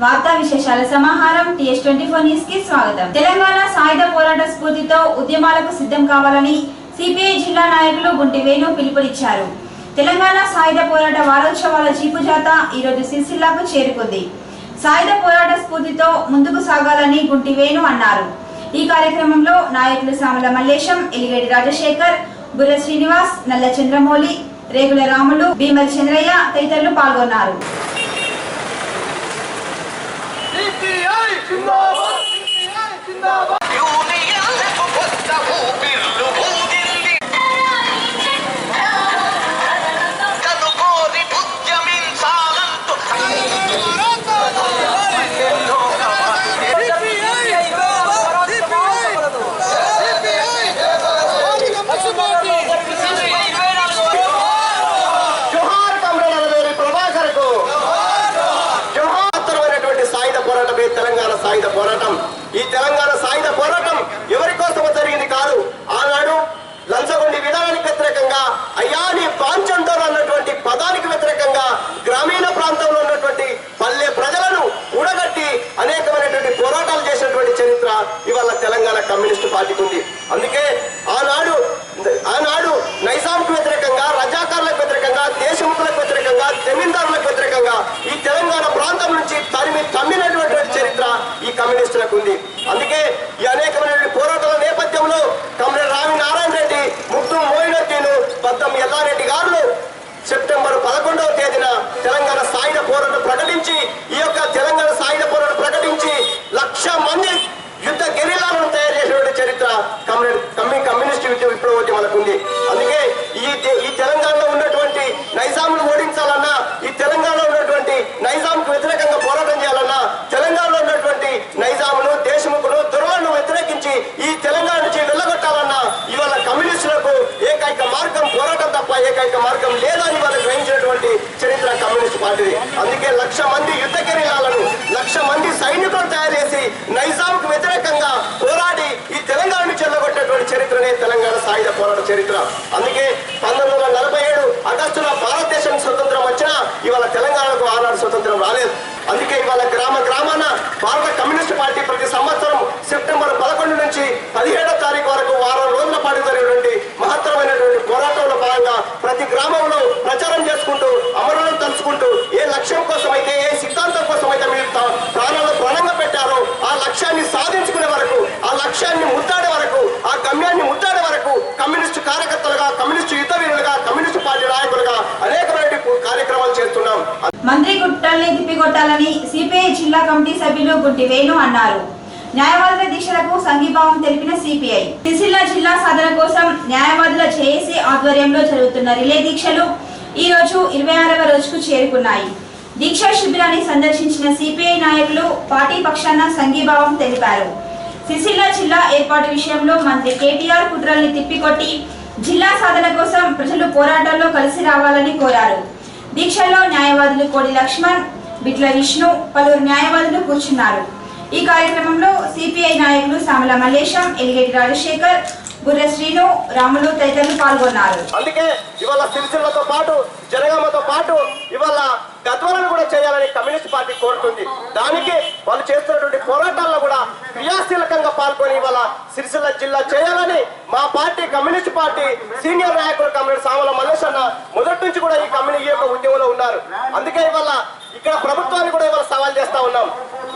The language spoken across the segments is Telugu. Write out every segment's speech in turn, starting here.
వార్తా విశేషాల సమాహారం TS24 న్యూస్ కి స్వాగతం. తెలంగాణ సాయుధ పోరాట స్ఫూర్తితో ఉద్యమాలకు సిద్ధం కావాలని సిపిఐ జిల్లా నాయకులు గుంటి వేణు పిలుపునిచ్చారు. తెలంగాణ సాయుధ పోరాట వారోత్సవాల జీపుజాత ఈ రోజు సిరిసిల్లకు చేరుకుంది. సాయుధ పోరాట స్ఫూర్తితో ముందుకు సాగాలని గుంటి వేణు అన్నారు. ఈ కార్యక్రమంలో నాయకులు సామల మల్లేశం, ఎలిగేడి రాజశేఖర్, బుర్ర శ్రీనివాస్, నల్ల చంద్రమౌళి, రేగుల రాములు, భీమల్ చంద్రయ్య తదితరులు పాల్గొన్నారు. తెలంగాణ సాయుధ పోరాటం ఈ తెలంగాణ సాయుధ పోరాటం ఎవరి కోసమో జరిగింది కాదు. ఆనాడు లంచగొండి విధానానికి వ్యతిరేకంగా అయ్యా నీ పాంచంతోలు అన్నటువంటి పదానికి వ్యతిరేకంగా గ్రామీణ ప్రాంతంలో ఉన్నటువంటి పల్లె ప్రజలను కూడగట్టి అనేకమైనటువంటి పోరాటాలు చేసినటువంటి చరిత్ర ఇవాళ తెలంగాణ కమ్యూనిస్టు పార్టీకి ఉంది. అందుకే ఆనాడు నైజాంకు వ్యతిరేకంగా, రజాకారులకు వ్యతిరేకంగా, దేశముఖులకు వ్యతిరేకంగా, జమీందారులకు వ్యతిరేకంగా ఈ తెలంగాణ ప్రాంతం నుంచి తమ్మినటువంటి చరిత్ర ఈ కమ్యూనిస్టులకు ఉంది. అందుకే ఈ అనేకమైన పోరాటాల నేపథ్యంలో కమ్రేడ్ రావి నారాయణ రెడ్డి, ముక్తుం మోయినుద్దీన్, పద్దం యల్లారెడ్డి గారు సెప్టెంబర్ 11వ తేదీన తెలంగాణ సాయుధ పోరాటం ప్రకటించి ఈ యొక్క తెలంగాణ సాయుధ పోరాటం ప్రకటించి 1,00,000 మంది యుద్ధ గెరిల్లాలను తయారు చేసినటువంటి చరిత్ర కమ్యూనిస్టు విప్లవోద్యమాలకు ఉంది. అందుకే ఈ తెలంగాణలో ఉన్నటువంటి నైజాంను ఓడించాలన్నా, ఈ తెలంగాణలో ఉన్నటువంటి నైజాంకు వ్యతిరేకంగా పోరాటం చేయాలన్నా, తెలంగాణలో ఉన్నటువంటి నైజామును, దేశముఖును, దొరలను వ్యతిరేకించి ఈ తెలంగాణ నుంచి వెళ్ళగొట్టాలన్నా ఇవాళ కమ్యూనిస్టులకు ఏకైక మార్గం పోరాటం తప్ప ఏకైక మార్గం లేదని వాళ్ళు గ్రహించినటువంటి చరిత్ర కమ్యూనిస్ట్ పార్టీ. అందుకే 1,00,000 మంది యుద్ధ గెరిల్లాలను, 1,00,000 మంది సైనికులు తయారు చేసి నైజాంకు వ్యతిరేకంగా పోరాడి ఈ తెలంగాణ నుంచి వెళ్ళగొట్టినటువంటి చరిత్రనే తెలంగాణ సాయుధ పోరాట చరిత్ర. అందుకే 1947 ఆగస్టులో భారతదేశం స్వతంత్రం వచ్చినా ఇవాళ తెలంగాణకు ఆనాడు స్వతంత్రం రాలేదు. అందుకే ఇవాళ గ్రామాన భారత కమ్యూనిస్ట్ పార్టీ ప్రతి సంవత్సరం సెప్టెంబర్ 11 నుంచి 17వ తారీఖు వరకు వారం రోజుల పాటు జరిగినటువంటి మహత్తరమైనటువంటి పోరాటంలో భాగంగా ప్రతి గ్రామంలో ప్రచారం చేసుకుంటూ, అమరులను తలుచుకుంటూ ఏ లక్ష్యం కోసం అయితే, ఏ సిద్ధాంతం కోసం అయితే మీరు ప్రాణాలను ప్రాణంగా పెట్టారో ఆ లక్ష్యాన్ని సాధించుకునే వరకు, ఆ లక్ష్యాన్ని ముద్దాడే వరకు, ఆ గమ్యాన్ని ముద్దాడే వరకు కమ్యూనిస్టు కార్యకర్తలుగా, కమ్యూనిస్టు యుద్ధ వీరులుగా, కమ్యూనిస్టు పార్టీ నాయకులుగా అనేకమైన కార్యక్రమాలు చేస్తున్నాం. మంత్రి గుట్టల్ని తిప్పికొట్టాలని సిపిఐ జిల్లా కమిటీ సభ్యులు గుంటి వేణు అన్నారు. న్యాయవాదుల దీక్షలకు సంఘీభావం తెలిపిన సిపిఐ సిరిసిల్ల జిల్లా సాధన కోసం న్యాయవాదుల జేఏసీ ఆధ్వర్యంలో జరుగుతున్న రిలే దీక్షలు ఈ రోజు 26వ రోజుకు చేరుకున్నాయి. దీక్షా శిబిరాన్ని సందర్శించిన సిపిఐ నాయకులు పార్టీ పక్షాన సంఘీభావం తెలిపారు. సిరిసిల్ల జిల్లా ఏర్పాటు విషయంలో మంత్రి కేటీఆర్ కుట్రల్ని తిప్పికొట్టి జిల్లా సాధన కోసం ప్రజలు పోరాటాల్లో కలిసి రావాలని కోరారు. దీక్షలో న్యాయవాదులు కోడి లక్ష్మణ్, బిట్ల విష్ణు, పలువురు న్యాయవాదులు కూర్చున్నారు. ఈ కార్యక్రమంలో సిపిఐ నాయకులు సామల మల్లేశం, ఎలిగేటి రాజశేఖర్, బుర్ర శ్రీను, రాములు తదితరులు పాల్గొన్నారు. అందుకే ఇవాళ సిరిసిల్లతో పాటు, జనగామతో పాటు ఇవాళ గద్వాలను కూడా చేయాలని కమ్యూనిస్ట్ పార్టీ కోరుతుంది. దానికి వాళ్ళు చేస్తున్నటువంటి పోరాటాల్లో కూడా క్రియాశీలకంగా పాల్గొని ఇవాళ సిరిసిల్ల జిల్లా చేయాలని మా పార్టీ కమ్యూనిస్ట్ పార్టీ సీనియర్ నాయకులు కమ్యూనిస్ట్ సామల మల్లేశన్న మొదటి నుంచి కూడా ఈ యొక్క ఉద్యమంలో ఉన్నారు. అందుకే ఇవాళ ఇక్కడ ప్రభుత్వాన్ని కూడా ఇవాళ సవాల్ చేస్తా ఉన్నాం.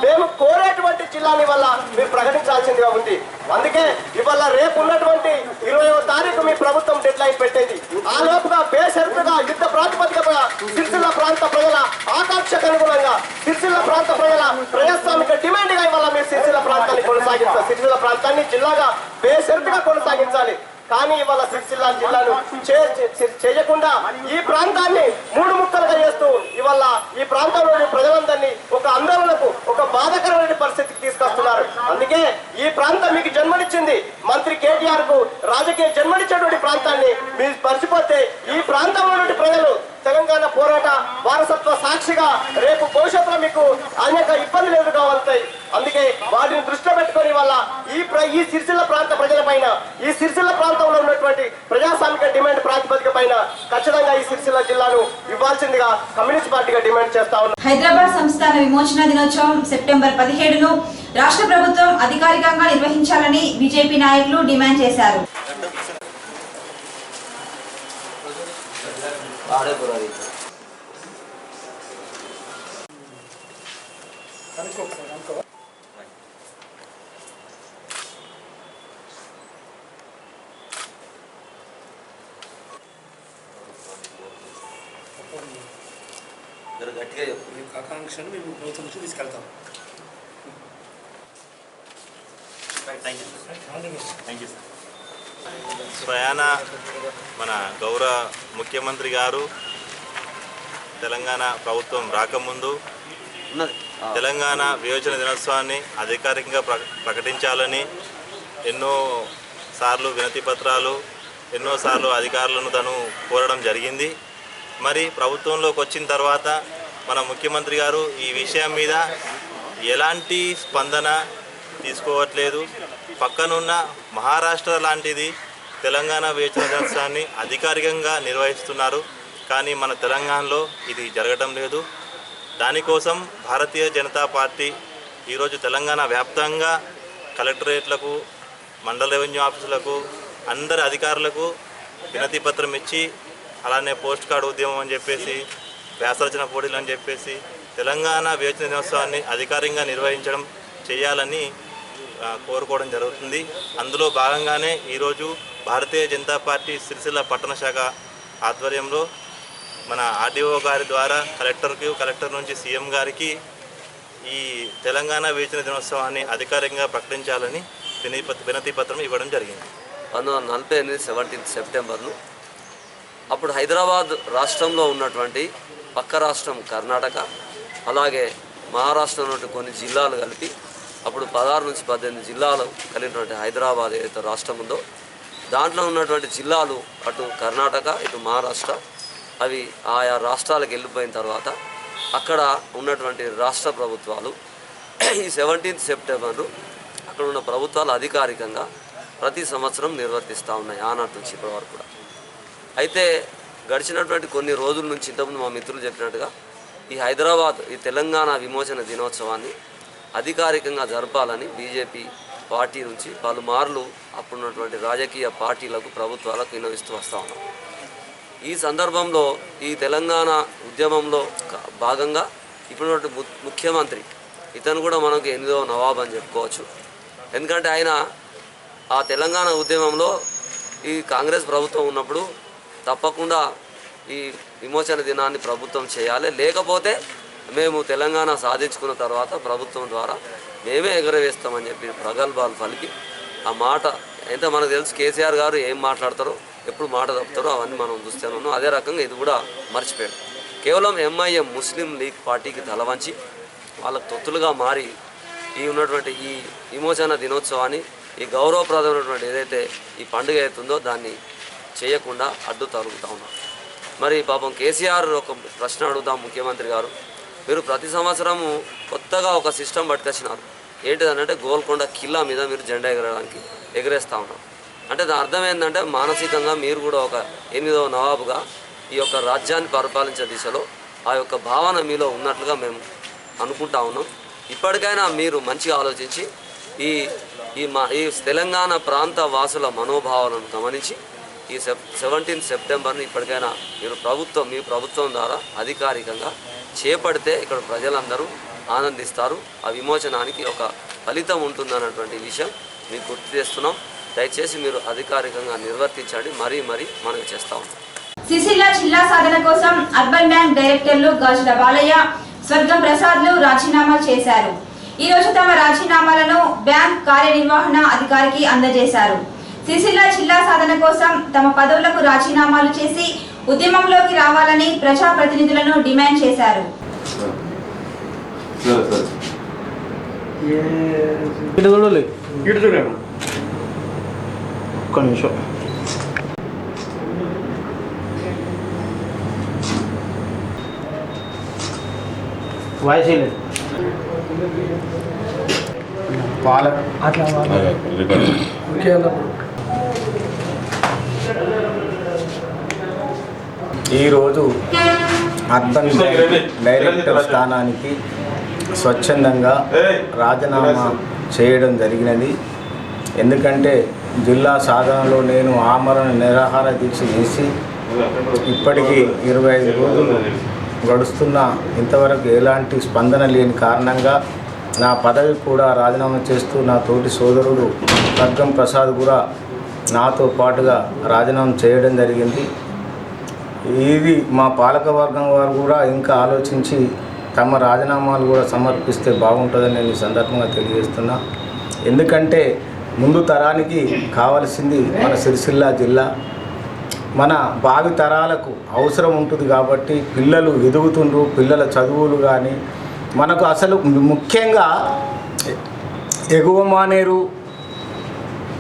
మేము కోరేటువంటి జిల్లాని వల్ల మీరు ప్రకటించాల్సిందిగా ఉంది. అందుకే ఇవాళ రేపు ఉన్నటువంటి 20వ తారీఖు మీ ప్రభుత్వం డెడ్ లైన్ పెట్టింది. ఆ లోపుగా బేషరతుగా యుద్ధ ప్రాతిపదికగా సిరిసిల్ల ప్రాంత ప్రజల ఆకాంక్షకు అనుగుణంగా, సిరిసిల్ల ప్రాంత ప్రజల ప్రజాస్వామిక డిమాండ్ గా ఇవాళ మీరు సిరిసిల్ల ప్రాంతాన్ని కొనసాగించాలి. సిరిసిల్ల ప్రాంతాన్ని జిల్లాగా బేషరతుగా కొనసాగించాలి. కానీ ఇవాళ సిరిసిల్ల జిల్లాను చేయకుండా ఈ ప్రాంతాన్ని 3 ముక్కలుగా చేస్తూ ఇవాళ ఈ ప్రాంతంలోని ప్రజలందరినీ ఒక ఆందోళనకు, ఒక బాధాకరమైన పరిస్థితికి తీసుకొస్తున్నారు. అందుకే ఈ ప్రాంతం మీకు జన్మనిచ్చింది. మంత్రి కేటీఆర్ కు రాజకీయ జన్మనిచ్చేటువంటి ప్రాంతాన్ని మీరు మర్చిపోతే ఈ ప్రాంతంలో ప్రజలు తెలంగాణ పోరాట వారసత్వ సాక్షిగా రేపు భవిష్యత్తులో మీకు అనేక ఇబ్బందులు ఎదుర్కోవాలతాయి. అందుకే వాటిని దృష్టిలో పెట్టుకుని వల్ల ఈ సిరిసిల్ల ప్రాంత ప్రజలపైన, ఈ సిరిసిల్ల ప్రాంతంలో ఉన్నటువంటి ప్రజాస్వామిక డిమాండ్ ప్రాతిపదిక పైన ఖచ్చితంగా ఈ సిరిసిల్ల జిల్లాను ఇవ్వాల్సిందిగా కమ్యూనిస్ట్ పార్టీగా డిమాండ్ చేస్తా ఉన్నాం. హైదరాబాద్ సంస్థాన విమోచన దినోత్సవం సెప్టెంబర్ 17ను రాష్ట్ర ప్రభుత్వం అధికారికంగా నిర్వహించాలని బీజేపీ నాయకులు డిమాండ్ చేశారు. గట్టిగా ఆకాంక్షను మేము ప్రభుత్వం నుంచి తీసుకెళ్తాం. స్వయాన మన గౌరవ ముఖ్యమంత్రి గారు తెలంగాణ ప్రభుత్వం రాకముందు తెలంగాణ విమోచన దినోత్సవాన్ని అధికారికంగా ప్రకటించాలని ఎన్నో సార్లు వినతి పత్రాలు, ఎన్నోసార్లు అధికారులను తను కోరడం జరిగింది. మరి ప్రభుత్వంలోకి వచ్చిన తర్వాత మన ముఖ్యమంత్రి గారు ఈ విషయం మీద ఎలాంటి స్పందన తీసుకోవట్లేదు. పక్కనున్న మహారాష్ట్ర లాంటిది తెలంగాణ విమోచన దినోత్సవాన్ని అధికారికంగా నిర్వహిస్తున్నారు. కానీ మన తెలంగాణలో ఇది జరగడం లేదు. దానికోసం భారతీయ జనతా పార్టీ ఈరోజు తెలంగాణ వ్యాప్తంగా కలెక్టరేట్లకు, మండల రెవెన్యూ ఆఫీసులకు, అందరి అధికారులకు వినతి పత్రం ఇచ్చి, అలానే పోస్ట్ కార్డు ఉద్యమం అని చెప్పేసి, వ్యాసరచన పోటీలు అని చెప్పేసి తెలంగాణ విమోచన దినోత్సవాన్ని అధికారికంగా నిర్వహించడం చేయాలని కోరుకోవడం జరుగుతుంది. అందులో భాగంగానే ఈరోజు భారతీయ జనతా పార్టీ సిరిసిల్ల పట్టణ శాఖ ఆధ్వర్యంలో మన ఆర్డీఓ గారి ద్వారా కలెక్టర్ నుంచి సీఎం గారికి ఈ తెలంగాణ విమోచన దినోత్సవాన్ని అధికారికంగా ప్రకటించాలని వినతి పత్రం ఇవ్వడం జరిగింది. 1948 17 సెప్టెంబర్ను అప్పుడు హైదరాబాద్ రాష్ట్రంలో ఉన్నటువంటి పక్క రాష్ట్రం కర్ణాటక, అలాగే మహారాష్ట్ర నుండి కొన్ని జిల్లాలు కలిపి అప్పుడు 16 నుంచి 18 జిల్లాలు కలిగినటువంటి హైదరాబాద్ ఏదైతే రాష్ట్రం ఉందో దాంట్లో ఉన్నటువంటి జిల్లాలు అటు కర్ణాటక ఇటు మహారాష్ట్ర అవి ఆయా రాష్ట్రాలకు వెళ్ళిపోయిన తర్వాత అక్కడ ఉన్నటువంటి రాష్ట్ర ప్రభుత్వాలు ఈ 17 సెప్టెంబర్ను అక్కడ ఉన్న ప్రభుత్వాలు అధికారికంగా ప్రతి సంవత్సరం నిర్వర్తిస్తూ ఉన్నాయి ఆనాటి నుంచి ఇప్పటి వరకు కూడా. అయితే గడిచినటువంటి కొన్ని రోజుల నుంచి ఇంతకుముందు మా మిత్రులు చెప్పినట్టుగా ఈ హైదరాబాద్ ఈ తెలంగాణ విమోచన దినోత్సవాన్ని అధికారికంగా జరపాలని బీజేపీ పార్టీ నుంచి పలుమార్లు అప్పుడున్నటువంటి రాజకీయ పార్టీలకు ప్రభుత్వాలకు విన్నవిస్తూ వస్తూ ఉన్నాం. ఈ సందర్భంలో ఈ తెలంగాణ ఉద్యమంలో భాగంగా ఇప్పుడున్నటువంటి ముఖ్యమంత్రి ఇతను కూడా మనకు 8వ నవాబ్ అని చెప్పుకోవచ్చు. ఎందుకంటే ఆయన ఆ తెలంగాణ ఉద్యమంలో ఈ కాంగ్రెస్ ప్రభుత్వం ఉన్నప్పుడు తప్పకుండా ఈ విమోచన దినాన్ని ప్రభుత్వం చేయాలి, లేకపోతే మేము తెలంగాణ సాధించుకున్న తర్వాత ప్రభుత్వం ద్వారా మేమే ఎగరవేస్తామని చెప్పి ప్రగల్భాలు పలికి ఆ మాట ఎంత మనకు తెలుసు. కేసీఆర్ గారు ఏం మాట్లాడతారో, ఎప్పుడు మాట తప్పుతారో అవన్నీ మనం చూస్తున్నాం. అదే రకంగా ఇది కూడా మర్చిపోయాడు. కేవలం ఎంఐఎం ముస్లిం లీగ్ పార్టీకి తలవంచి వాళ్ళకు తొత్తులుగా మారి ఈ ఉన్నటువంటి ఈ విమోచన దినోత్సవాన్ని ఈ గౌరవప్రదమైనటువంటి ఏదైతే ఈ పండుగ అవుతుందో దాన్ని చేయకుండా అడ్డు తరుగుతూ ఉన్నారు. మరి పాపం కేసీఆర్ ఒక ప్రశ్న అడుగుతాం ముఖ్యమంత్రి గారు, మీరు ప్రతి సంవత్సరము కొత్తగా ఒక సిస్టమ్ పట్టుకొచ్చినారు, ఏంటిదనంటే గోల్కొండ కిల్లా మీద మీరు జెండా ఎగరేస్తూ ఉన్నారు. అంటే దాని అర్థం ఏంటంటే మానసికంగా మీరు కూడా ఒక 8వ నవాబుగా ఈ యొక్క రాజ్యాన్ని పరిపాలించే దిశలో ఆ యొక్క భావన మీలో ఉన్నట్లుగా మేము అనుకుంటా ఉన్నాం. ఇప్పటికైనా మీరు మంచిగా ఆలోచించి ఈ తెలంగాణ ప్రాంత వాసుల మనోభావాలను గమనించి ఈ 17 సెప్టెంబర్ని ఇప్పటికైనా మీ ప్రభుత్వం ద్వారా అధికారికంగా చేపడితే ఇక్కడ ప్రజలందరూ ఆనందిస్తారు. ఆ విమోచనానికి ఒక ఫలితం ఉంటుందన్నటువంటి విషయం మీకు గుర్తు చేస్తున్నాం. దయచేసి మీరు అధికారికంగా నిర్వర్తించండి, మరీ మనం చేస్తా ఉన్నాం. సిరిసిల్ల జిల్లా సాధన కోసం అర్బన్ బ్యాంక్ డైరెక్టర్లు గాజుల బాలయ్య, స్వర్గం ప్రసాద్లు రాజీనామా చేశారు. ఈ రోజు తమ రాజీనామాలను బ్యాంక్ కార్యనిర్వహణ అధికారికి అందజేశారు. సిరిసిల్ల జిల్లా సాధన కోసం తమ పదవులకు రాజీనామాలు చేసి ఉద్యమంలోకి రావాలని ప్రజాప్రతినిధులను డిమాండ్ చేశారు. ఒక్క నిమిషం. ఈరోజు అర్బన్ డైరెక్టర్ స్థానానికి స్వచ్ఛందంగా రాజీనామా చేయడం జరిగినది. ఎందుకంటే జిల్లా సాధనలో నేను ఆమరణ నిరాహార దీక్ష చేసి ఇప్పటికీ 25 రోజులు గడుస్తున్నా ఇంతవరకు ఎలాంటి స్పందన లేని కారణంగా నా పదవి కూడా రాజీనామా చేస్తూ నా తోటి సోదరుడు ఖడ్గం ప్రసాద్ కూడా నాతో పాటుగా రాజీనామా చేయడం జరిగింది. ఇది మా పాలకవర్గం వారు కూడా ఇంకా ఆలోచించి తమ రాజీనామాలు కూడా సమర్పిస్తే బాగుంటుందని నేను ఈ సందర్భంగా తెలియజేస్తున్నా. ఎందుకంటే ముందు తరానికి కావాల్సింది మన సిరిసిల్ల జిల్లా, మన భావి తరాలకు అవసరం ఉంటుంది కాబట్టి పిల్లలు ఎదుగుతుండ్రు, పిల్లల చదువులు కానీ మనకు అసలు ముఖ్యంగా ఎగువ మానేరు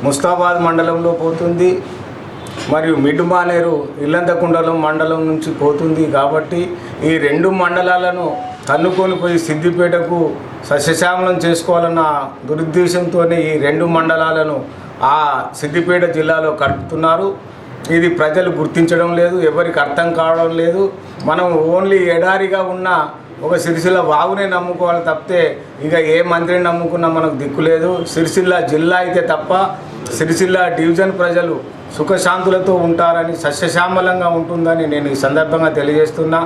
ముస్తాబాద్ మండలంలో పోతుంది, మరియు మిడ్ మానేరు ఇల్లంతకుండలం మండలం నుంచి పోతుంది. కాబట్టి ఈ 2 మండలాలను తన్నుకొని పోయి సిద్దిపేటకు సస్యశ్యామలం చేసుకోవాలన్న దురుద్దేశంతోనే ఈ 2 మండలాలను ఆ సిద్దిపేట జిల్లాలో కలుపుతున్నారు. ఇది ప్రజలు గుర్తించడం లేదు, ఎవరికి అర్థం కావడం లేదు. మనం ఓన్లీ ఎడారిగా ఉన్న ఒక సిరిసిల్ల వాగునే నమ్ముకోవాలి తప్పితే ఇక ఏ మంత్రిని నమ్ముకున్నా మనకు దిక్కు లేదు. సిరిసిల్ల జిల్లా అయితే తప్ప సిరిసిల్ల డివిజన్ ప్రజలు సుఖశాంతులతో ఉంటారని, సస్యశ్యామలంగా ఉంటుందని నేను ఈ సందర్భంగా తెలియజేస్తున్నా.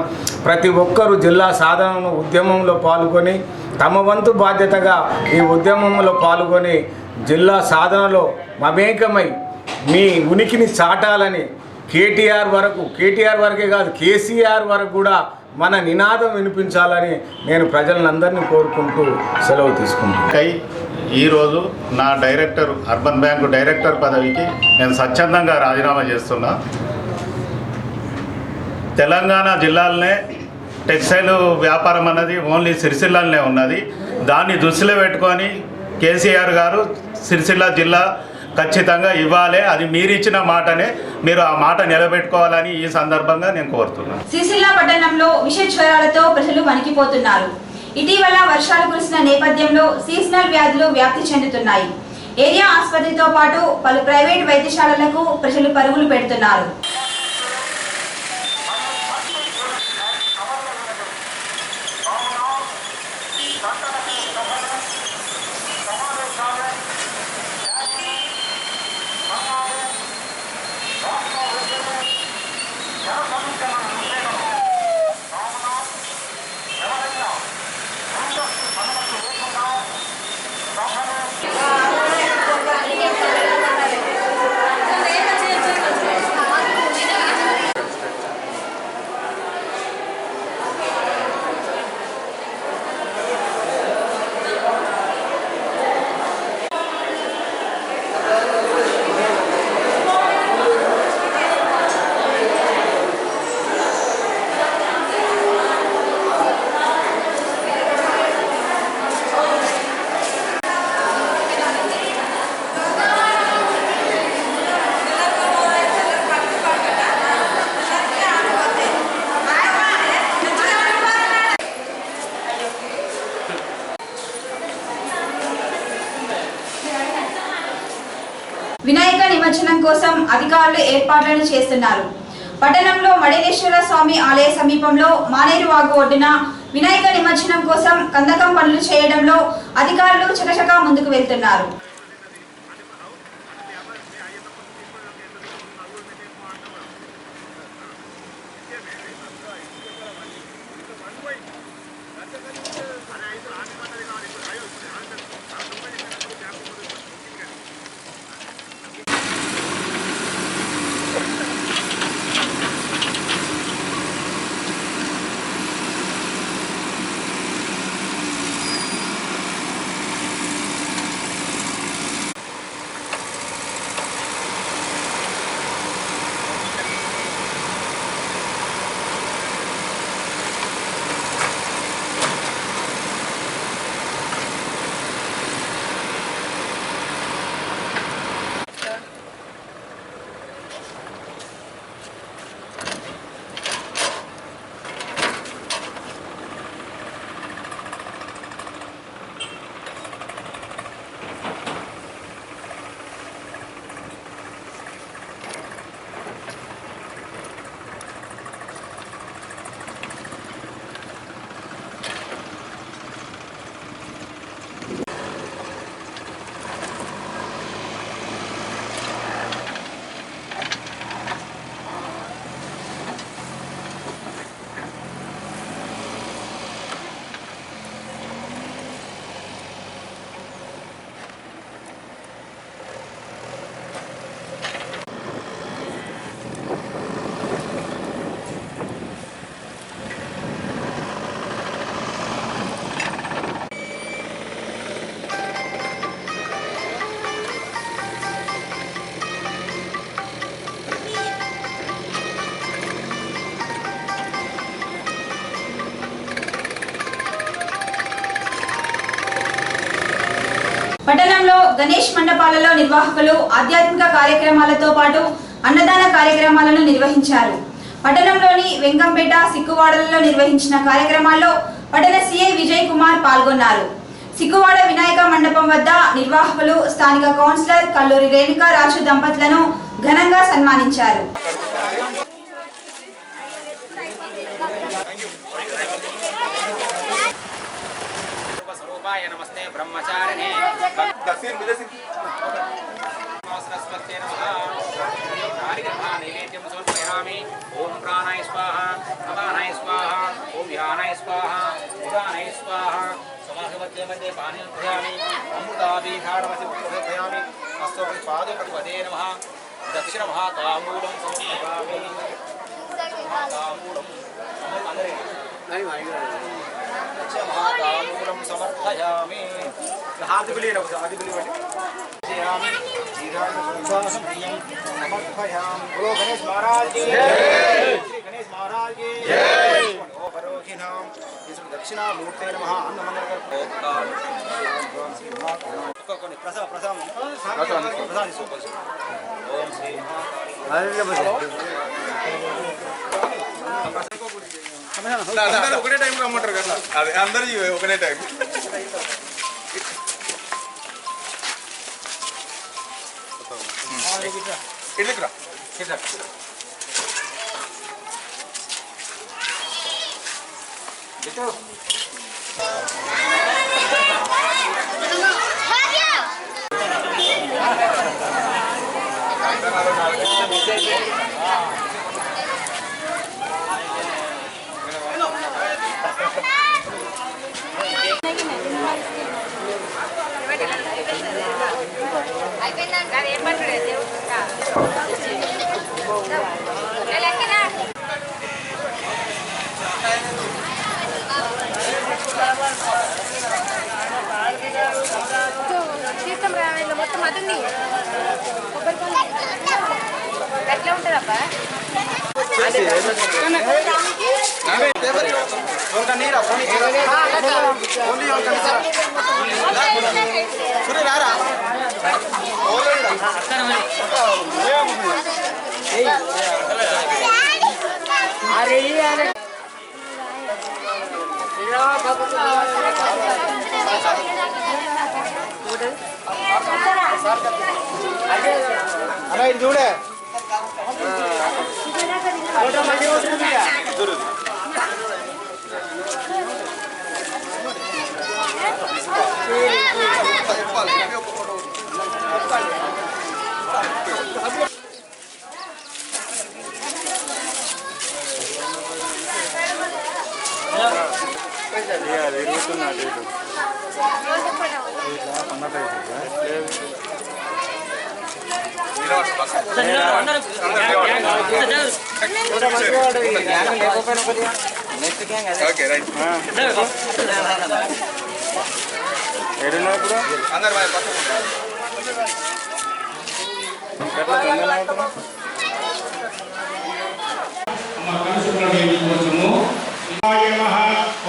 ప్రతి ఒక్కరూ జిల్లా సాధనను ఉద్యమంలో పాల్గొని తమ వంతు బాధ్యతగా ఈ ఉద్యమంలో పాల్గొని జిల్లా సాధనలో మమేకమై మీ ఉనికిని చాటాలని కేటీఆర్ వరకే కాదు కేసీఆర్ వరకు కూడా మన నినాదం వినిపించాలని నేను ప్రజలందరినీ కోరుకుంటూ సెలవు తీసుకుంటాను. ఈరోజు నా అర్బన్ బ్యాంకు డైరెక్టర్ పదవికి నేను స్వచ్ఛందంగా రాజీనామా చేస్తున్నా. తెలంగాణ జిల్లాలనే టెక్స్టైల్ వ్యాపారం అన్నది ఓన్లీ సిరిసిల్లనే ఉన్నది. దాన్ని దృష్టిలో పెట్టుకొని కేసీఆర్ గారు సిరిసిల్ల జిల్లా ఖచ్చితంగా ఇవ్వాలి, అది మీరు ఇచ్చిన మాటనే, మీరు ఆ మాట నిలబెట్టుకోవాలని ఈ సందర్భంగా నేను కోరుతున్నాను. సిరిసిల్ల పట్టణంలో విష జ్వరాలతో ప్రజలు వణికిపోతున్నారు. ఇటీవల వర్షాలు కురిసిన నేపథ్యంలో సీజనల్ వ్యాధులు వ్యాప్తి చెందుతున్నాయి. ఏరియా ఆసుపత్రితో పాటు పలు ప్రైవేట్ వైద్యశాలలకు ప్రజలు పరుగులు పెడుతున్నారు. వినాయక నిమజ్జనం కోసం అధికారులు ఏర్పాట్లను చేస్తున్నారు. పట్టణంలో మడిలేశ్వర స్వామి ఆలయ సమీపంలో మానేరు వాగు ఒడ్డున వినాయక నిమజ్జనం కోసం కందకం పనులు చేయడంలో అధికారులు చకచకా ముందుకు వెళ్తున్నారు. పట్టణంలో గణేష్ మండపాలలో నిర్వాహకులు ఆధ్యాత్మిక కార్యక్రమాలతో పాటు అన్నదాన కార్యక్రమాలను నిర్వహించారు. పట్టణంలోని వెంకంపేట, సిక్కువాడలలో నిర్వహించిన కార్యక్రమాల్లో పట్టణ సిఐ విజయ్ కుమార్ పాల్గొన్నారు. సిక్కువాడ వినాయక మండపం వద్ద నిర్వాహకులు స్థానిక కౌన్సిలర్ కల్లూరి రేణుకా రాజు దంపతులను ఘనంగా సన్మానించారు. नमस्ते ब्रह्मचारिणे सरस्वत्यै नमः नैवेद्यं समर्पयामि। ओम प्राणाय स्वाहा, अपानाय स्वाहा, ओम ध्यानाय स्वाहा, उदानाय स्वाहा। समाधिमध्ये मध्ये पानीयं प्रयामि, अमृताभिधारमसि प्रयामि। अस्तोपरि पादपद्मते नमः। दक्षिणमहाताम्बूलं समर्पयामि। महाताम्बूलं दक्षिणमहाताम्बूलं समर्पयामि। हाथ बिली रहो, हाथ बिली वाली समर्पयामि। बोलो गणेश महाराज की जय। श्री गणेश महाराज की जय। ओ परोहिणाम दक्षिणा मूर्ते नमः। अन्न मंगल प्रसाद प्रसाद प्रसाद ओम श्री ఒకటే టైం రమ్మంటారు కదా, అదే అందరూ ఒకటే టైం. ఇట్లా మొత్తం అతుంది ఎట్లా ఉంటుందబ్బా అలా ఇది చూడే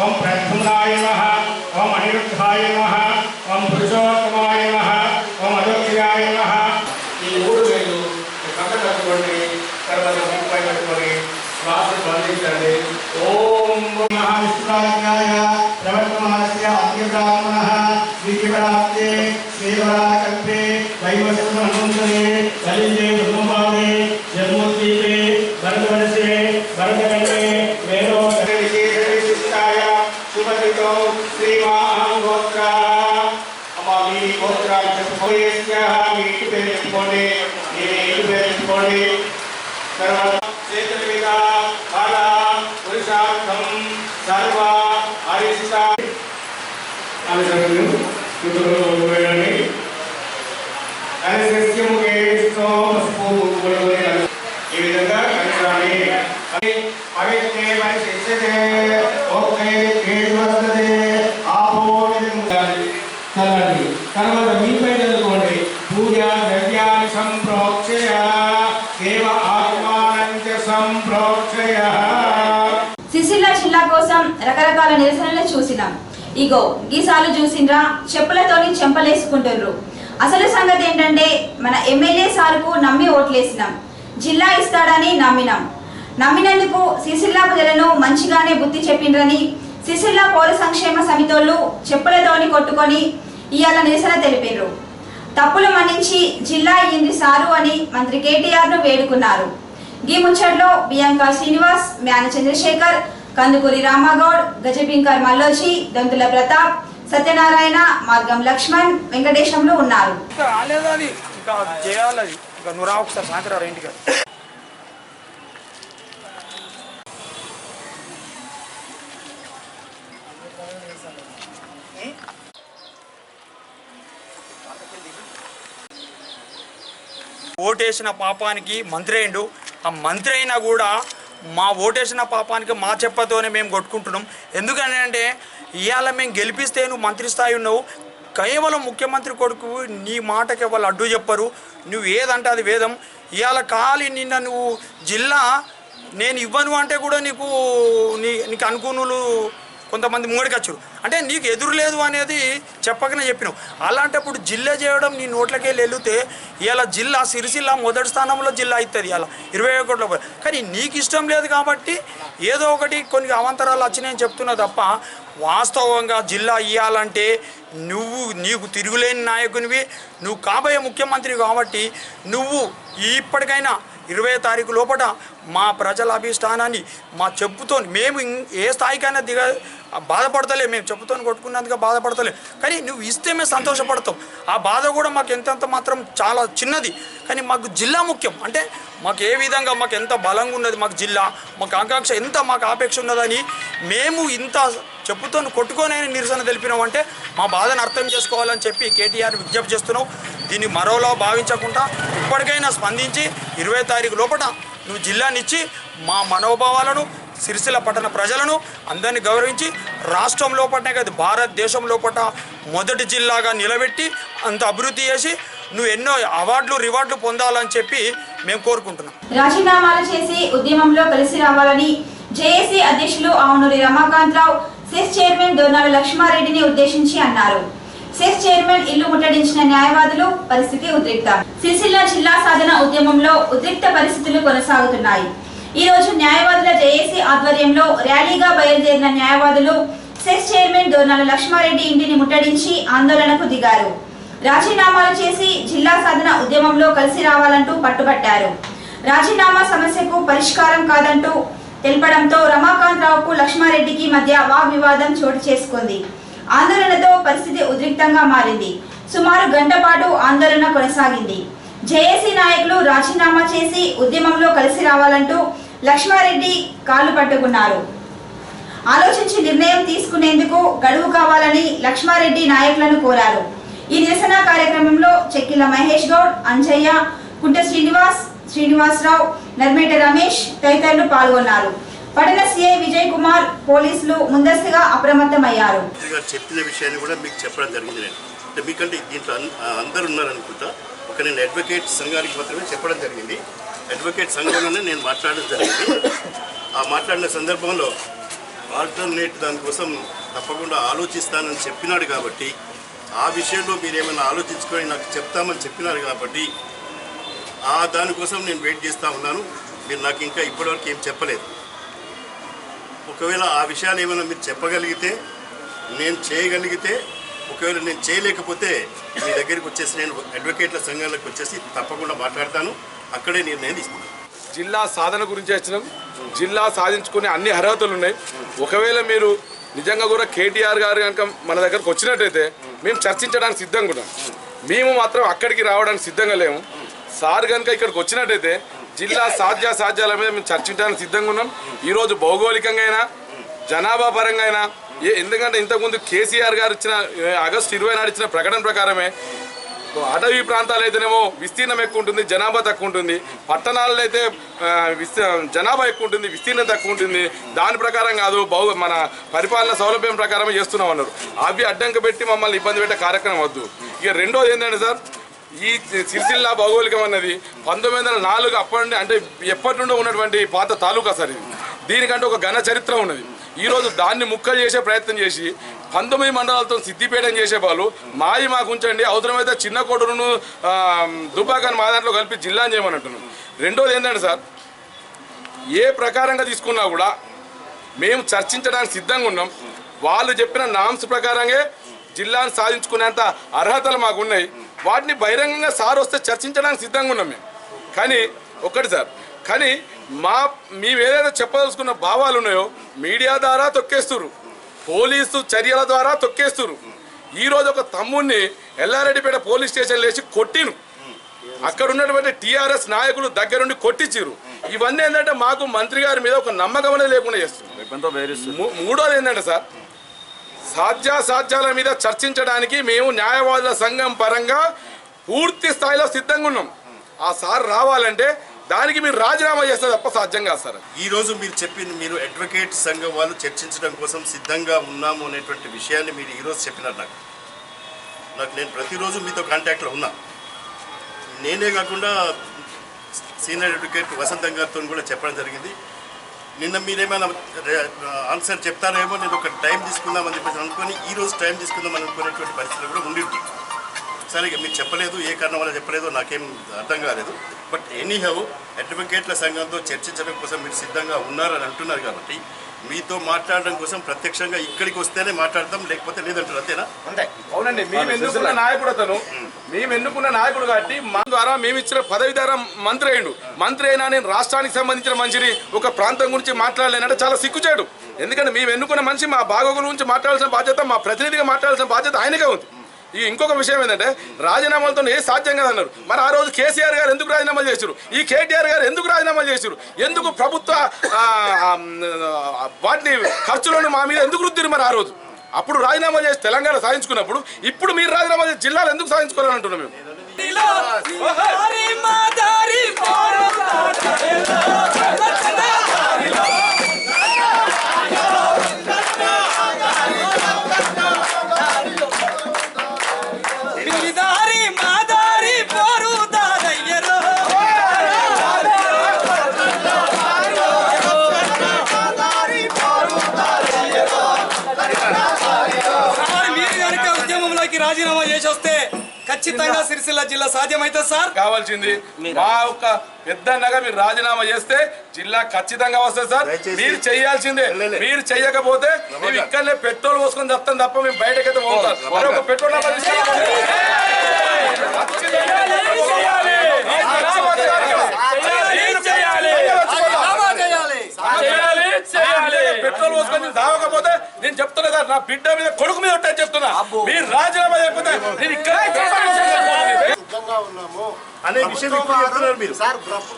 ఓం ప్రద్యుమ్నాయ నమః, ఓం అనిరుద్ధాయ నమః, ఓం పురుషోత్తమాయ నమః, ఓం అదోక్షయాయ నమః. ఈ 3 వేలు పక్క కట్టుకోండి, తర్వాత ముప్పై కట్టుకొని శ్వాస బంధించండి. ఓం మహావిష్ణురాజ్ఞాయ ప్రవర్తమానస్య అత్యబ్రాహ్మణః విధివరాప్తే శ్రీవరాకల్పే వైవస్వనందనే కలింగే బ్రహ్మభావే జన్మోద్దీపే భరతవర్షే భరతఖండే వేదో విశేషవిశిష్టాయ శుభదితో శ్రీమాన్ గోత్ర అమామి గోత్రాజ్ఞ మీటి పేరు చెప్పుకోండి, మీటి పేరు చెప్పుకోండి. తర్వాత చేతుల మీద బాల పురుషార్థం సర్వ అరిష్ట ఆలోచనలు చూతులు వేయండి. ఈ విధంగా కలిసాలి. తర్వాత మీపై చదువుకోండి. పూజా ద్రవ్యాన్ని సంప్రోక్షయ దేవ ఆత్మానంచ సంప్రోక్షయ. సిరిసిల్ల జిల్లా కోసం రకరకాల నిరసనలు చూసినాం. ఇగో గీసాలు చూసిండ్రా చెప్పులతోని చెంపలేసుకుంటుండ్రు. అసలు సంగతి ఏంటంటే మన ఎమ్మెల్యే సార్కు నమ్మి ఓట్లేసినాం, జిల్లా ఇస్తాడని నమ్మినందుకు సిరిసిల్ల ప్రజలను మంచిగానే బుద్ధి చెప్పిండ్రని సిరిసిల్ల పౌర సంక్షేమ సమితోళ్ళు చెప్పులతోని కొట్టుకొని ఇవాళ నిరసన తెలిపిండ్రు. తప్పులు మన్నించి జిల్లా ఇయ్యింది సారు అని మంత్రి కేటీఆర్ ను వేడుకున్నారు. ఈ ముచ్చట్లో బియాంకా శ్రీనివాస్, మ్యాన చంద్రశేఖర్, కందుకూరి రామగౌడ్, గజబింకర్ మల్లోజీ, దొంతుల ప్రతాప్, సత్యనారాయణ, మార్గం లక్ష్మణ్, వెంకటేశంలు ఉన్నారు. ఓటేసిన పాపానికి మంత్రి అయిండు. ఆ మంత్రి అయినా కూడా మా ఓటేసిన పాపానికి మా చెప్పతోనే మేము కొట్టుకుంటున్నాం. ఎందుకని అంటే ఇవాళ మేము గెలిపిస్తే నువ్వు మంత్రి స్థాయి ఉన్నావు, కేవలం ముఖ్యమంత్రి కొడుకు, నీ మాటకి వాళ్ళు అడ్డు చెప్పరు, నువ్వు ఏదంటే అది వేదం. ఇవాళ ఖాళీ నిన్న నువ్వు జిల్లా నేను ఇవ్వను అంటే కూడా నీకు అనుకూనులు కొంతమంది ముంగడికొచ్చారు. అంటే నీకు ఎదురు లేదు అనేది చెప్పకనే చెప్పినావు. అలాంటప్పుడు జిల్లా చేయడం నీ నోట్లకెళ్ళి వెళితే ఇలా జిల్లా సిరిసిల్ల మొదటి స్థానంలో జిల్లా అవుతుంది ఇలా 21 కోట్ల. కానీ నీకు ఇష్టం లేదు కాబట్టి ఏదో ఒకటి కొన్ని అవాంతరాలు వచ్చినాయని చెప్తున్నా తప్ప వాస్తవంగా జిల్లా ఇవ్వాలంటే నీకు తిరుగులేని నాయకునివి, నువ్వు కాబోయే ముఖ్యమంత్రి కాబట్టి నువ్వు ఇప్పటికైనా 20 తారీఖు లోపల మా ప్రజల అభిష్టానాన్ని మా చెప్పుతో మేము ఏ స్థాయికైనా బాధపడతలే, మేము చెప్పుతో కొట్టుకున్నందుకు బాధపడతలే, కానీ నువ్వు ఇస్తే మేము సంతోషపడతాం. ఆ బాధ కూడా మాకు ఎంతెంత మాత్రం చాలా చిన్నది, కానీ మాకు జిల్లా ముఖ్యం. అంటే మాకు ఏ విధంగా మాకు ఎంత బలంగా ఉన్నది మాకు జిల్లా, మాకు ఆకాంక్ష ఎంత మాకు ఆపేక్ష ఉన్నదని మేము ఇంత చెప్పుతో కొట్టుకొని నిరసన తెలిపినామంటే మా బాధను అర్థం చేసుకోవాలని చెప్పి కేటీఆర్ విజ్ఞప్తి చేస్తున్నావు. దీన్ని మరోలా భావించకుండా ఇప్పటికైనా స్పందించి 20 తారీఖు లోపల నువ్వు జిల్లానిచ్చి మా మనోభావాలను, సిరిసిల్ల పట్టణ ప్రజలను అందరినీ గౌరవించి రాష్ట్రం లోపలనే కాదు భారతదేశం లోపల మొదటి జిల్లాగా నిలబెట్టి అంత అభివృద్ధి చేసి నువ్వు ఎన్నో అవార్డులు రివార్డులు పొందాలని చెప్పి మేము కోరుకుంటున్నాం. రాజీనామాలు చేసి ఉద్యమంలో కలిసి రావాలని జేఏసీ అధ్యక్షులు ఆవునూరి రమాకాంతరావు సెస్ చైర్మన్ దోర్నాల లక్ష్మారెడ్డిని ఉద్దేశించి అన్నారు. సెస్ చైర్మన్ ఇల్లు ముట్టడించిన న్యాయవాదులు, పరిస్థితి ఉద్రిక్తం. సిరిసిల్ల జిల్లా సాధన ఉద్యమంలో ఉద్రిక్త పరిస్థితులు కొనసాగుతున్నాయి. ఈ రోజు న్యాయవాదుల జేఏసీ ఆధ్వర్యంలో ర్యాలీగా బయలుదేరిన న్యాయవాదులు సెస్ చైర్మన్ దోర్నాల లక్ష్మారెడ్డి ఇంటిని ముట్టడించి ఆందోళనకు దిగారు. రాజీనామాలు చేసి జిల్లా సాధన ఉద్యమంలో కలిసి రావాలంటూ పట్టుబట్టారు. రాజీనామా సమస్యకు పరిష్కారం కాదంటూ తెలపడంతో రమాకాంతరావుకు లక్ష్మారెడ్డికి మధ్య వాగ్వివాదం చోటు చేసుకుంది. ఆందోళనతో పరిస్థితి ఉద్రిక్తంగా మారింది. సుమారు గంట పాటు ఆందోళన కొనసాగింది. జేఏసీ నాయకులు రాజీనామా చేసి ఉద్యమంలో కలిసి రావాలంటూ లక్ష్మారెడ్డి కాళ్ళు పట్టుకున్నారు. ఆలోచించి నిర్ణయం తీసుకునేందుకు గడువు కావాలని లక్ష్మారెడ్డి నాయకులను కోరారు. ఈ నిరసన కార్యక్రమంలో చెక్కిల మహేష్ గౌడ్, అంజయ్య, కుంట శ్రీనివాసరావు, నర్మేట రమేష్ తదితరులు పాల్గొన్నారు. పట్టణ సిఐ విజయ్ కుమార్, పోలీసులు ముందస్తుగా అప్రమత్తమయ్యారు. చెప్పిన విషయాన్ని కూడా మీకు చెప్పడం జరిగింది. అంటే మీకంటే దీంట్లో అందరూ ఉన్నారనుకుంటా, ఒక నేను అడ్వకేట్ సంఘానికి మాత్రమే చెప్పడం జరిగింది. అడ్వకేట్ సంఘంలోనే నేను మాట్లాడడం జరిగింది. ఆ మాట్లాడిన సందర్భంలో ఆల్టర్నేట్ దానికోసం తప్పకుండా ఆలోచిస్తానని చెప్పినాడు కాబట్టి, ఆ విషయంలో మీరు ఏమైనా ఆలోచించుకొని నాకు చెప్తామని చెప్పినారు కాబట్టి దానికోసం నేను వెయిట్ చేస్తూ ఉన్నాను. మీరు నాకు ఇంకా ఇప్పటివరకు ఏం చెప్పలేదు. ఒకవేళ ఆ విషయాలు ఏమైనా మీరు చెప్పగలిగితే, నేను చేయగలిగితే, ఒకవేళ నేను చేయలేకపోతే మీ దగ్గరికి వచ్చేసి నేను అడ్వకేట్ల సంఘాలకు వచ్చేసి తప్పకుండా మాట్లాడతాను. అక్కడే నిర్ణయం తీసుకుంటాను. జిల్లా సాధన గురించి వచ్చినాం. జిల్లా సాధించుకునే అన్ని అర్హతలు ఉన్నాయి. ఒకవేళ మీరు నిజంగా కూడా కేటీఆర్ గారు కనుక మన దగ్గరకు వచ్చినట్టయితే మేము చర్చించడానికి సిద్ధంగా ఉన్నాం. మేము మాత్రం అక్కడికి రావడానికి సిద్ధంగా లేము. సార్ కనుక ఇక్కడికి వచ్చినట్టయితే జిల్లా సాధ్యాల మీద మేము చర్చించడానికి సిద్ధంగా ఉన్నాం. ఈరోజు భౌగోళికంగా అయినా, జనాభా పరంగా అయినా, ఎందుకంటే ఇంతకుముందు కేసీఆర్ గారు ఇచ్చిన ఆగస్టు 20 నాడు ఇచ్చిన ప్రకటన ప్రకారమే అటవీ ప్రాంతాలు అయితేనేమో విస్తీర్ణం ఎక్కువ ఉంటుంది, జనాభా తక్కువ ఉంటుంది. పట్టణాలలో అయితే జనాభా ఎక్కువ ఉంటుంది, విస్తీర్ణం తక్కువ ఉంటుంది. దాని ప్రకారం కాదు, మన పరిపాలన సౌలభ్యం ప్రకారమే చేస్తున్నాం అన్నారు. అవి అడ్డంక పెట్టి మమ్మల్ని ఇబ్బంది పెట్టే కార్యక్రమం వద్దు. ఇక రెండోది ఏంటంటే సార్, ఈ సిరిసిల్ల భౌగోళికం అన్నది 1904 అప్పటి నుండి, అంటే ఎప్పటి నుండో ఉన్నటువంటి పాత తాలూకా సార్ ఇది. దీనికంటే ఒక ఘన చరిత్ర ఉన్నది. ఈరోజు దాన్ని ముక్కలు చేసే ప్రయత్నం చేసి 19 మండలాలతో సిద్దిపేట చేసే వాళ్ళు మాది మాకు ఉంచండి, అవసరమైతే చిన్న కోటూరును దుబ్బాకని మా దాంట్లో కలిపి జిల్లాని చేయమని అంటున్నాం. రెండోది ఏంటంటే సార్, ఏ ప్రకారంగా తీసుకున్నా కూడా మేము చర్చించడానికి సిద్ధంగా ఉన్నాం. వాళ్ళు చెప్పిన నామ్స్ ప్రకారంగా జిల్లాను సాధించుకునేంత అర్హతలు మాకు ఉన్నాయి. వాటిని బహిరంగంగా సార్ వస్తే చర్చించడానికి సిద్ధంగా ఉన్నాం మేము. కానీ ఒక్కటి సార్, కానీ మేము ఏదైతే చెప్పదలుచుకున్న భావాలు ఉన్నాయో మీడియా ద్వారా తొక్కేస్తున్నారు, పోలీసు చర్యల ద్వారా తొక్కేస్తున్నారు. ఈరోజు ఒక తమ్ముడిని ఎల్లారెడ్డిపేట పోలీస్ స్టేషన్ లేచి కొట్టిను, అక్కడ ఉన్నటువంటి టీఆర్ఎస్ నాయకులు దగ్గరుండి కొట్టించారు. ఇవన్నీ ఏంటంటే మాకు మంత్రి గారి మీద ఒక నమ్మకం అనేది లేకుండా చేస్తున్నారు. మూడోది ఏంటంటే సార్, సాధ్యాసాధ్యాల మీద చర్చించడానికి మేము న్యాయవాదుల సంఘం పరంగా పూర్తి స్థాయిలో సిద్ధంగా ఉన్నాం. ఆ సార్ రావాలంటే దానికి మీరు రాజీనామా చేస్తే తప్ప సాధ్యం కాదు సార్. ఈరోజు మీరు చెప్పింది, మీరు అడ్వకేట్ సంఘం వాళ్ళు చర్చించడం కోసం సిద్ధంగా ఉన్నాము అనేటువంటి విషయాన్ని మీరు ఈరోజు చెప్పినారు. నాకు నేను ప్రతిరోజు మీతో కాంటాక్ట్లో ఉన్నా. నేనే కాకుండా సీనియర్ అడ్వకేట్ వసంతం గారితో కూడా చెప్పడం జరిగింది. నిన్న మీరేమైనా ఆన్సర్ చెప్తారేమో, నేను ఒక టైం తీసుకుందామని చెప్పేసి అనుకొని ఈరోజు టైం తీసుకుందామని అనుకునేటువంటి పరిస్థితులు కూడా ఉండింది. సరే, మీరు చెప్పలేదు, ఏ కారణం వల్ల చెప్పలేదో నాకేం అర్థం కాలేదు. బట్ ఎనీహౌ అడ్వకేట్ల సంఘంతో చర్చించడం కోసం మీరు సిద్ధంగా ఉన్నారని అంటున్నారు కాబట్టి మీతో మాట్లాడడం కోసం ప్రత్యక్షంగా ఇక్కడికి వస్తేనే మాట్లాడతాం, లేకపోతే లేదంటారు. అంతేనా? అంతే. అవునండి, మేము ఎన్నుకున్న నాయకుడు అతను, మేము ఎన్నుకున్న నాయకుడు కాబట్టి మా ద్వారా మేము ఇచ్చిన పదవి ద్వారా మంత్రి అయ్యిండు. మంత్రి అయినా నేను రాష్ట్రానికి సంబంధించిన మనిషిని ఒక ప్రాంతం గురించి మాట్లాడలేనంటే చాలా సిగ్గుచేడు. ఎందుకంటే మేము ఎన్నుకున్న మనిషి మా బాగోగుల గురించి మాట్లాడాల్సిన బాధ్యత, మా ప్రతినిధిగా మాట్లాడాల్సిన బాధ్యత ఆయనకే ఉంది. ఇంకొక విషయం ఏంటంటే, రాజీనామాలతో ఏ సాధ్యం కాదన్నారు. మరి ఆ రోజు కేసీఆర్ గారు ఎందుకు రాజీనామాలు చేశారు, ఈ కేటీఆర్ గారు ఎందుకు రాజీనామాలు చేశారు, ఎందుకు ప్రభుత్వ వాటిని ఖర్చులను మా మీద ఎందుకు రుద్దిరు? మరి ఆ రోజు అప్పుడు రాజీనామా చేసి తెలంగాణ సాధించుకున్నప్పుడు ఇప్పుడు మీరు రాజీనామా చేసి జిల్లాలు ఎందుకు సాధించుకోవాలని అంటున్నాం మేము. రాజీనామా చేసి వస్తే ఖచ్చితంగా సిరిసిల్ల జిల్లా సాధ్యమవుతుంది సార్. కావాల్సింది మా ఒక పెద్దన్నగా మీరు రాజీనామా చేస్తే జిల్లా ఖచ్చితంగా వస్తుంది సార్. మీరు చేయాల్సిందే. మీరు చెయ్యకపోతే మేము ఇక్కడనే పెట్రోల్ పోసుకొని చెప్తాం తప్ప మేము బయటకైతే పోతాం. మరొక పెట్రోల్ పెట్రోల్ పోసుకొని తాగకపోతే నేను చెప్తున్నా సార్, నా బిడ్డ మీద కొడుకు మీద ఉంటాయని చెప్తున్నా. మీరు రాజీనామా చేయకపోతే నేను ఇక్కడ అనే విషయం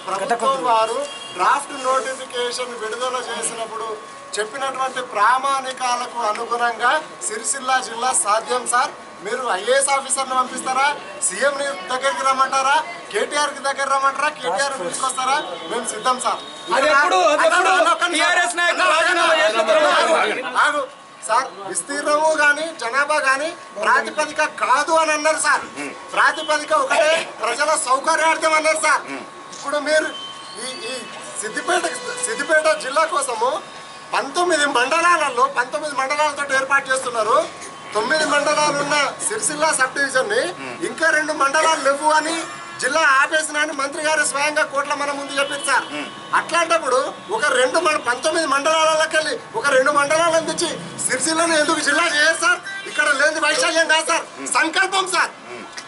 ప్రభుత్వం వారు డ్రాఫ్ట్ నోటిఫికేషన్ విడుదల చేసినప్పుడు చెప్పినటువంటి ప్రామాణికాలకు అనుగుణంగా సిరిసిల్ల జిల్లా సాధ్యం సార్. మీరు ఐఏఎస్ ఆఫీసర్ని పంపిస్తారా, సీఎం దగ్గరికి రమ్మంటారా, కేటీఆర్ కి దగ్గర రమ్మంటారా, కేటీఆర్ తీసుకొస్తారా? మేము సిద్ధం సార్. సార్, విస్తీర్ణము కానీ జనాభా కానీ ప్రాతిపదిక కాదు అని అన్నారు సార్. ప్రాతిపదిక ఒకటే, ప్రజల సౌకర్యార్థం అన్నారు సార్. ఇప్పుడు మీరు ఈ సిద్దిపేట జిల్లా కోసము 19 మండలాలలో 19 మండలాలతో ఏర్పాటు చేస్తున్నారు. 9 మండలాలు ఉన్న సిరిసిల్ల సబ్ డివిజన్ ని ఇంకా 2 మండలాలు లేవు అని జిల్లా ఆపేసిన మంత్రి గారు స్వయంగా కోట్ల మన ముందు చెప్పింది సార్. అట్లాంటప్పుడు ఒక 19 మండలాలకు వెళ్ళి ఒక 2 మండలాలను తెచ్చి సిరిసిల్లను ఎందుకు జిల్లా చేయరు సార్? ఇక్కడ లేని వైశాల్యం కాదు సార్, సంకల్పం సార్.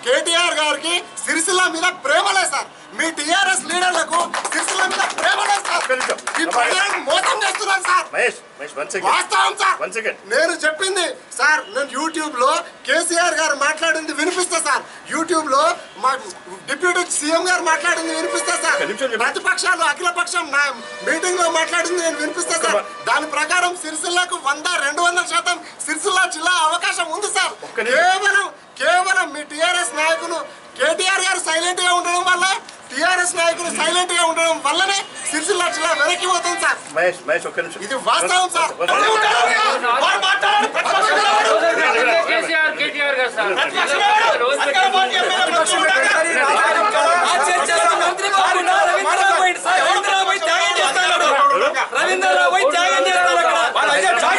కేటీఆర్ గారికి సిరిసిల్ల మీద ప్రేమలే సార్. మీ టీఆర్ఎస్ లీడర్లకు సిరిసిల్ల మీద ప్రేమలే సార్. ఈ ప్రజలను మోసం చేస్తున్నారు సార్. వాస్తవం సార్. నేను చెప్పింది సార్, నేను యూట్యూబ్ లో కేసీఆర్ గారు మాట్లాడింది వినిపిస్తా సార్. యూట్యూబ్ లో మా డిప్యూటీ సీఎం గారు మాట్లాడింది వినిపిస్తా సార్. ప్రతిపక్షాలు అఖిల పక్షం మీటింగ్ లో మాట్లాడింది నేను వినిపిస్తా సార్. దాని ప్రకారం సిరిసిల్లకు 100-200% సిరిసిల్ల జిల్లా అవకాశం ఉంది సార్. కేవలం మీ టీఆర్ఎస్ నాయకులు కేటీఆర్ గారు సైలెంట్ గా ఉండడం వల్ల, టీఆర్ఎస్ నాయకులు సైలెంట్ గా ఉండడం వల్లనే సిరిసిల్ల జిల్లా వెనక్కి పోతుంది సార్. ఇది వాస్తవం సార్. రవీంద్రరావు త్యాగం చేస్తారు.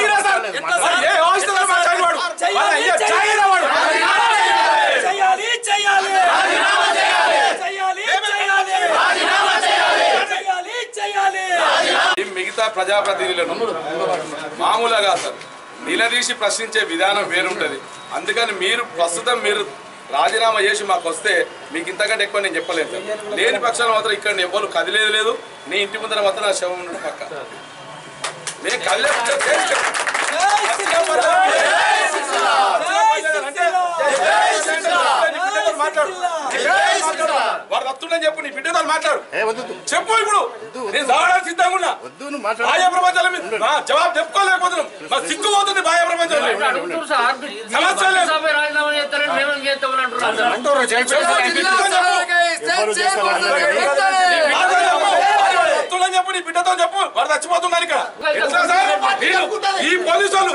ప్రజాప్రతినిధులను మామూలుగా సార్ నిలదీసి ప్రశ్నించే విధానం వేరుంటుంది. అందుకని మీరు ప్రస్తుతం మీరు రాజీనామా చేసి మాకు వస్తే మీకు ఇంతకంటే ఎక్కువ నేను చెప్పలేదు సార్. లేని పక్షాలు మాత్రం ఇక్కడ ఎవ్వరు కదిలేదు లేదు. నీ ఇంటి ముందర మాత్రం నా శవం ఉండడం పక్క నేను కదిలే వాడు వస్తుండని చెప్పు. నీ బిడ్డతో మాట్లాడు చెప్పు. ఇప్పుడు నేను రావడానికి సిద్ధంగా ఉన్నా. బాహ్య ప్రపంచాల మీద జవాబు చెప్పుకోలేకపోతున్నాం. మాకు సిగ్గుపోతుంది బాహ్య ప్రపంచంలో. వస్తుండని చెప్పు. నీ బిడ్డతో చెప్పు. వాడు చచ్చిపోతున్నాను ఇక్కడ. ఈ పోలీసు వాళ్ళు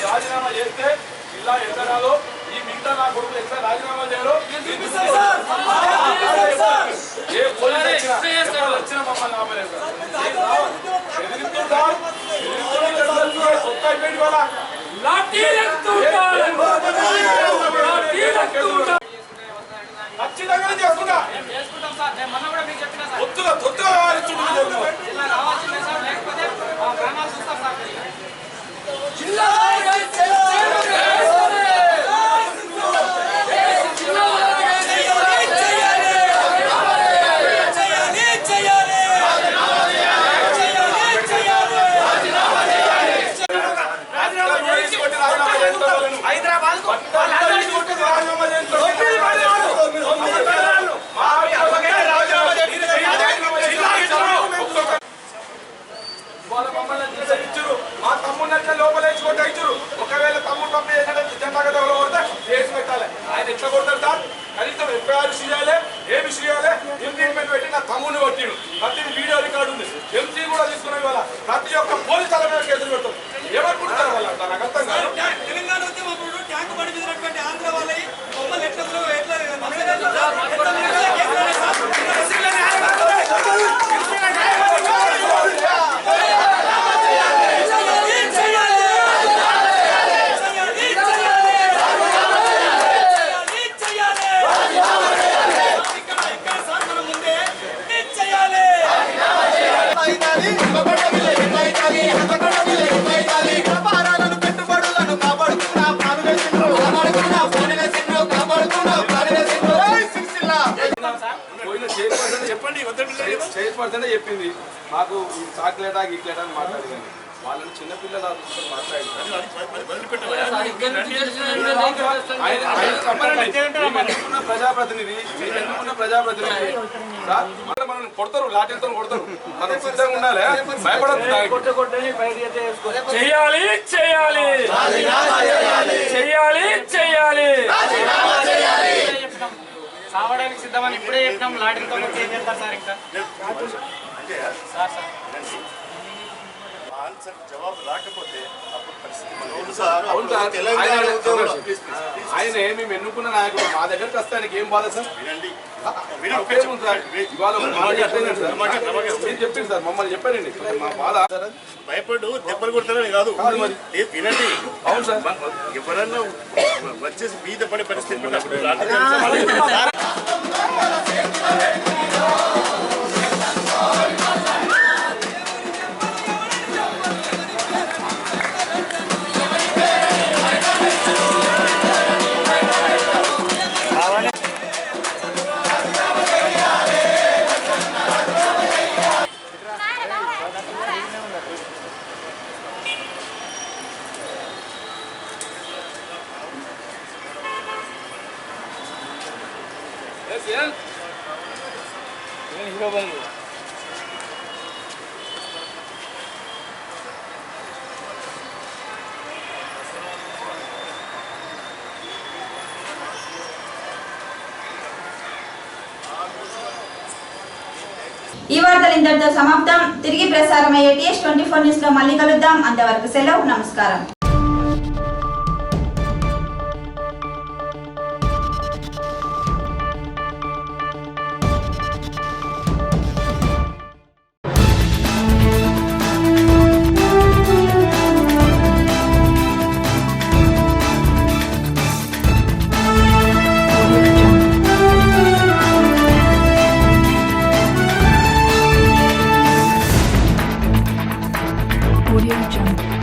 రాజీనామా చేస్తే జిల్లా ఎత్తనాలో ఈ మిగతా నా కొడుకు ఎక్కడ రాజీనామా చేయాలో ఏ పోలీసు వచ్చినా మమ్మల్ని ఆపలేదు. ఖచ్చితంగా చేసుకుంటా. ఒత్తుగా తొత్తుగా మా తమ్ముడు లోపలేసుకుంటే ఇచ్చారు. ఒకవేళ తమ్ముడు పంపి జెండా గతంలో కొడితే కేసు పెట్టాలి. ఆయన ఎట్లా కొడతారు సార్? కనీసం ఎఫ్ఐఆర్ చేయాలి, ఏమి చేయాలి, ఇంప్లిమెంట్ పెట్టి నా తమ్ముడిని కొట్టిడు. ప్రతి వీడియో రికార్డు ఉంది. ఎంసీ కూడా తీసుకున్న వాళ్ళ ప్రతి ఒక్క పోలీసు తల మీద కేసులు పెడతారు. ఏమనుకుంటారు వాళ్ళ? నాకు అర్థం కాదు. తెలంగాణ ఉద్యమప్పుడు ట్యాంకు పడి మీదటువంటి ఆంధ్ర వాళ్ళకి బొమ్మలు ఎట్లా చైర్పర్సన్ చెప్పింది మాకు చాక్లెటా గిట్లేటా అని మాట్లాడింది. వాళ్ళని చిన్నపిల్లలు ప్రజాప్రతినిధి మనం కొడతారు, లాఠీలతో కొడతారు. మనం సిద్ధంగా ఉండాలి, భయపడద్దు. చేయాలి చేయాలి చేయాలి చేయాలి సావడానికి సిద్ధమని ఇప్పుడే చెప్పినాం. లాఠీలతో ఏం చేస్తారు సార్? ఇంకా ఆన్సర్ జవాబు రాకపోతే అప్పుడు పరిస్థితి ఆయనే మేము ఎన్నుకున్న నాయకుడు మా దగ్గరకు వస్తే ఆయనకి ఏం బాధ సార్? ఇవాళ చెప్పింది సార్, మమ్మల్ని చెప్పారండి మా బాధ. భయపడు దెబ్బలు కొడతారని కాదు మరి వినండి. అవును సార్, ఎవరన్నా వచ్చేసి మీద పడే పరిస్థితి ఈ వార్తలు ఇంతటితో సమాప్తం. తిరిగి ప్రసారమయ్యే TS24 న్యూస్ లో మళ్ళీ కలుద్దాం. అంతవరకు సెలవు, నమస్కారం. Audio Jungle.